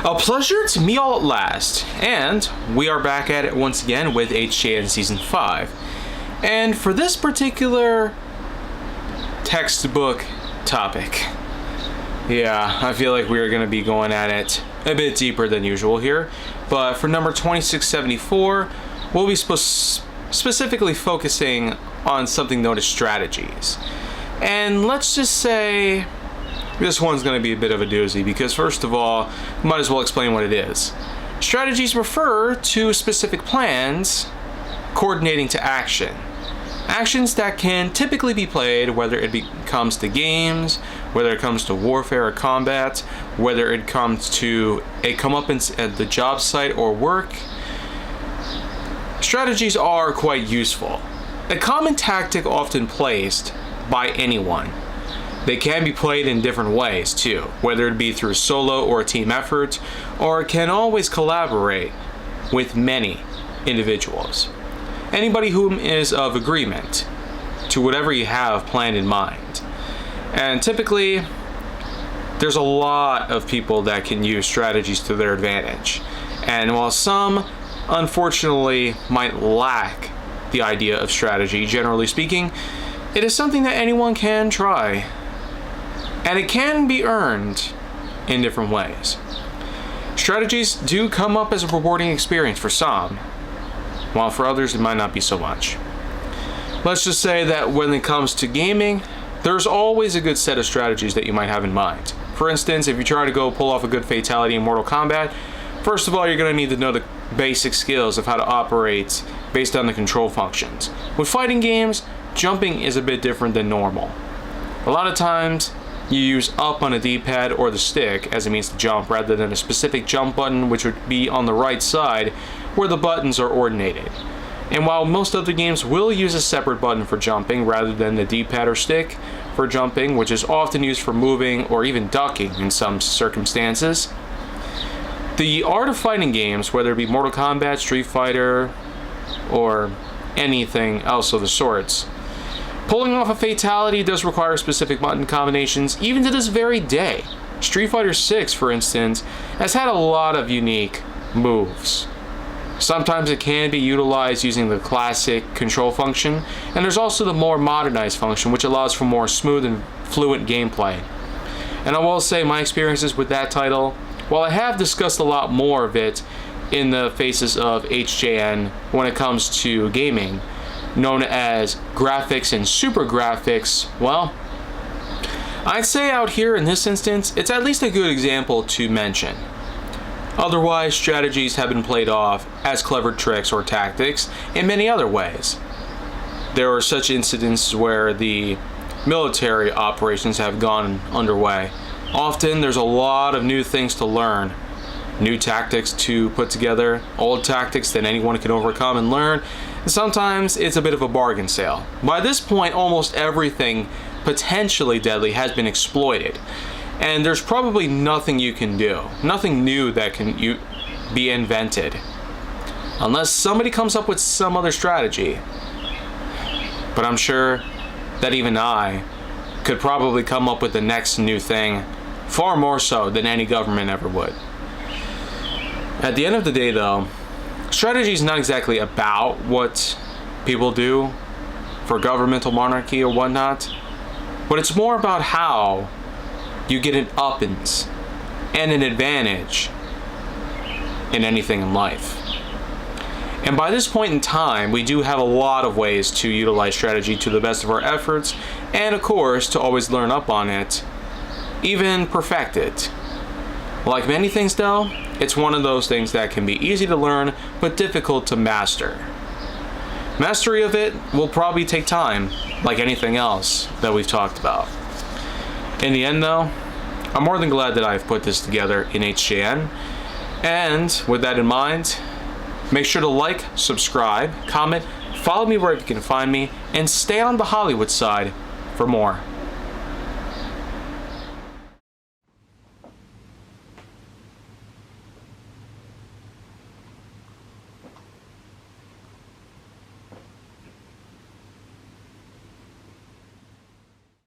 A pleasure to meet all at last, and we are back at it once again with HJN Season 5. And for this particular textbook topic, yeah, I feel like we are going to be going at it a bit deeper than usual here. But for number 2674, we'll be specifically focusing on something known as strategies. And let's just say this one's going to be a bit of a doozy because, first of all, might as well explain what it is. Strategies refer to specific plans coordinating to action. Actions that can typically be played whether it comes to games, whether it comes to warfare or combat, whether it comes to a comeuppance at the job site or work. Strategies are quite useful. A common tactic often placed by anyone. They can be played in different ways too, whether it be through solo or a team effort, or can always collaborate with many individuals. Anybody whom is of agreement to whatever you have planned in mind. And typically, there's a lot of people that can use strategies to their advantage. And while some, unfortunately, might lack the idea of strategy, generally speaking, it is something that anyone can try. And it can be earned in different ways. Strategies do come up as a rewarding experience for some, while for others it might not be so much. Let's just say that when it comes to gaming, there's always a good set of strategies that you might have in mind. For instance, if you try to go pull off a good fatality in Mortal Kombat, first of all, you're going to need to know the basic skills of how to operate based on the control functions. With fighting games, jumping is a bit different than normal. A lot of times, you use up on a D-pad or the stick as a means to jump rather than a specific jump button, which would be on the right side where the buttons are ordinated. And while most other games will use a separate button for jumping rather than the D-pad or stick for jumping, which is often used for moving or even ducking in some circumstances, the art of fighting games, whether it be Mortal Kombat, Street Fighter, or anything else of the sorts, pulling off a fatality does require specific button combinations, even to this very day. Street Fighter 6, for instance, has had a lot of unique moves. Sometimes it can be utilized using the classic control function, and there's also the more modernized function, which allows for more smooth and fluent gameplay. And I will say my experiences with that title, while I have discussed a lot more of it in the faces of HJN when it comes to gaming, known as graphics and super graphics, well, I'd say out here in this instance, it's at least a good example to mention. Otherwise, strategies have been played off as clever tricks or tactics in many other ways. There are such incidents where the military operations have gone underway. Often, there's a lot of new things to learn, new tactics to put together, old tactics that anyone can overcome and learn. Sometimes it's a bit of a bargain sale. By this point, almost everything potentially deadly has been exploited. And there's probably nothing you can do, nothing new that can be invented, unless somebody comes up with some other strategy. But I'm sure that even I could probably come up with the next new thing, far more so than any government ever would. At the end of the day, though, strategy is not exactly about what people do for governmental monarchy or whatnot, but it's more about how you get an uppance and an advantage in anything in life. And by this point in time, we do have a lot of ways to utilize strategy to the best of our efforts, and of course, to always learn up on it, even perfect it. Like many things though, it's one of those things that can be easy to learn, but difficult to master. Mastery of it will probably take time, like anything else that we've talked about. In the end though, I'm more than glad that I've put this together in HJN. And with that in mind, make sure to like, subscribe, comment, follow me wherever you can find me, and stay on the Hollywood side for more.